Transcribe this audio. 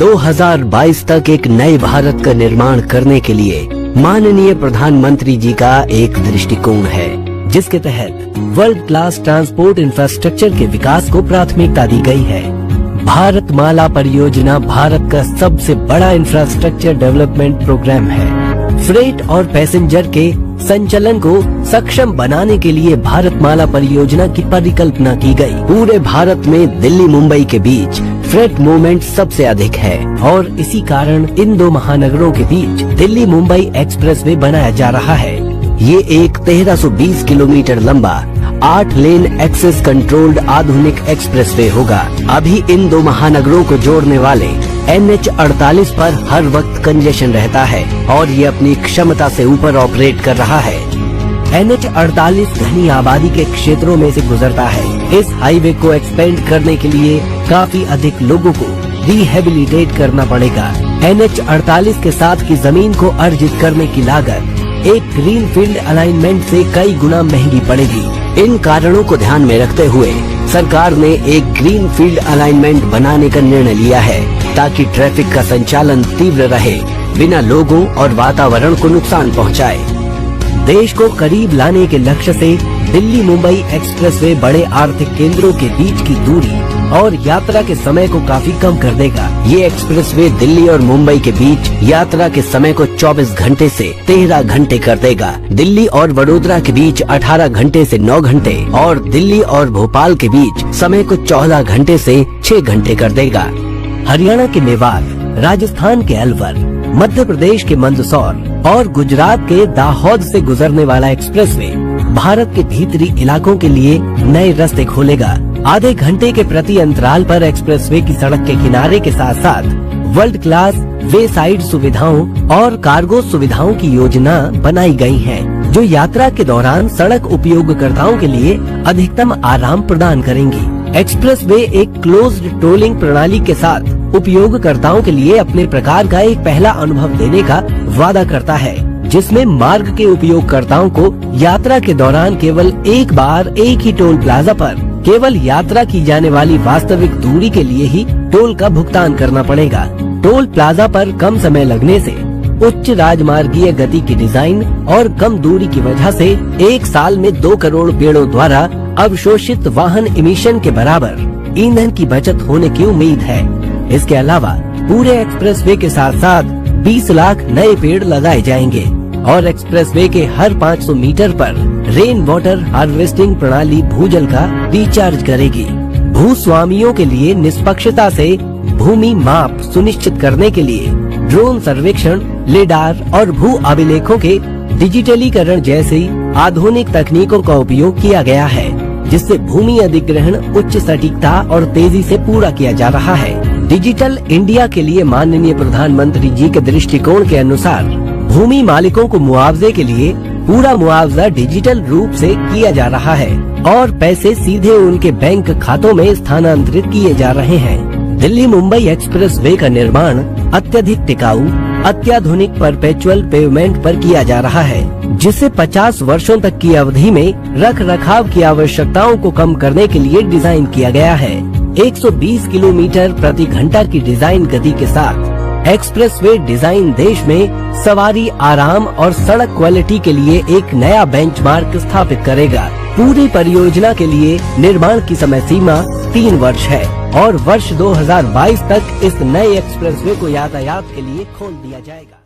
2022 तक एक नए भारत का निर्माण करने के लिए माननीय प्रधानमंत्री जी का एक दृष्टिकोण है, जिसके तहत वर्ल्ड क्लास ट्रांसपोर्ट इंफ्रास्ट्रक्चर के विकास को प्राथमिकता दी गई है। भारत माला परियोजना भारत का सबसे बड़ा इंफ्रास्ट्रक्चर डेवलपमेंट प्रोग्राम है। फ्रेट और पैसेंजर के संचलन को सक्षम बनाने के लिए भारत माला परियोजना की परिकल्पना की गई। पूरे भारत में दिल्ली मुंबई के बीच फ्रेट मूवमेंट सबसे अधिक है और इसी कारण इन दो महानगरों के बीच दिल्ली मुंबई एक्सप्रेसवे बनाया जा रहा है। ये एक 1320 किलोमीटर लंबा 8 लेन एक्सेस कंट्रोल्ड आधुनिक एक्सप्रेसवे होगा। अभी इन दो महानगरों को जोड़ने वाले NH48 पर हर वक्त कंजेशन रहता है और ये अपनी क्षमता से ऊपर ऑपरेट कर रहा है। NH48 घनी आबादी के क्षेत्रों में से गुजरता है। इस हाईवे को एक्सपेंड करने के लिए काफी अधिक लोगों को रिहेबिलिटेट करना पड़ेगा। NH48 के साथ की जमीन को अर्जित करने की लागत एक ग्रीन फील्ड अलाइनमेंट से कई गुना महंगी पड़ेगी। इन कारणों को ध्यान में रखते हुए सरकार ने एक ग्रीन फील्ड अलाइनमेंट बनाने का निर्णय लिया है, ताकि ट्रैफिक का संचालन तीव्र रहे, बिना लोगों और वातावरण को नुकसान पहुंचाए। देश को करीब लाने के लक्ष्य से दिल्ली मुंबई एक्सप्रेसवे बड़े आर्थिक केंद्रों के बीच की दूरी और यात्रा के समय को काफी कम कर देगा। ये एक्सप्रेसवे दिल्ली और मुंबई के बीच यात्रा के समय को 24 घंटे से 13 घंटे कर देगा। दिल्ली और वडोदरा के बीच 18 घंटे से 9 घंटे और दिल्ली और भोपाल के बीच समय को 14 घंटे से 6 घंटे कर देगा। हरियाणा के मेवात, राजस्थान के अलवर, मध्य प्रदेश के मंदसौर और गुजरात के दाहोद से गुजरने वाला एक्सप्रेसवे भारत के भीतरी इलाकों के लिए नए रास्ते खोलेगा। आधे घंटे के प्रति अंतराल पर एक्सप्रेसवे की सड़क के किनारे के साथ साथ वर्ल्ड क्लास वे साइड सुविधाओं और कार्गो सुविधाओं की योजना बनाई गई है, जो यात्रा के दौरान सड़क उपयोगकर्ताओं के लिए अधिकतम आराम प्रदान करेंगी। एक्सप्रेसवे एक क्लोज्ड टोलिंग प्रणाली के साथ उपयोगकर्ताओं के लिए अपने प्रकार का एक पहला अनुभव देने का वादा करता है, जिसमें मार्ग के उपयोगकर्ताओं को यात्रा के दौरान केवल एक बार एक ही टोल प्लाजा पर केवल यात्रा की जाने वाली वास्तविक दूरी के लिए ही टोल का भुगतान करना पड़ेगा। टोल प्लाजा पर कम समय लगने से, उच्च राजमार्गीय गति की डिजाइन और कम दूरी की वजह से एक साल में 2 करोड़ पेड़ों द्वारा अवशोषित वाहन इमिशन के बराबर ईंधन की बचत होने की उम्मीद है। इसके अलावा पूरे एक्सप्रेसवे के साथ साथ 20 लाख नए पेड़ लगाए जाएंगे और एक्सप्रेसवे के हर 500 मीटर पर रेन वाटर हार्वेस्टिंग प्रणाली भूजल का रिचार्ज करेगी। भूस्वामियों के लिए निष्पक्षता से भूमि माप सुनिश्चित करने के लिए ड्रोन सर्वेक्षण, लिडार और भू अभिलेखों के डिजिटलीकरण जैसी आधुनिक तकनीकों का उपयोग किया गया है, जिससे भूमि अधिग्रहण उच्च सटीकता और तेजी से पूरा किया जा रहा है। डिजिटल इंडिया के लिए माननीय प्रधानमंत्री जी के दृष्टिकोण के अनुसार भूमि मालिकों को मुआवजे के लिए पूरा मुआवजा डिजिटल रूप से किया जा रहा है और पैसे सीधे उनके बैंक खातों में स्थानांतरित किए जा रहे हैं। दिल्ली मुंबई एक्सप्रेसवे का निर्माण अत्यधिक टिकाऊ, अत्याधुनिक परपेचुअल पेवमेंट पर किया जा रहा है, जिससे 50 वर्षों तक की अवधि में रख रखाव की आवश्यकताओं को कम करने के लिए डिजाइन किया गया है। 120 किलोमीटर प्रति घंटा की डिजाइन गति के साथ एक्सप्रेसवे डिजाइन देश में सवारी आराम और सड़क क्वालिटी के लिए एक नया बेंचमार्क स्थापित करेगा। पूरी परियोजना के लिए निर्माण की समय सीमा 3 वर्ष है और वर्ष 2022 तक इस नए एक्सप्रेसवे को यातायात के लिए खोल दिया जाएगा।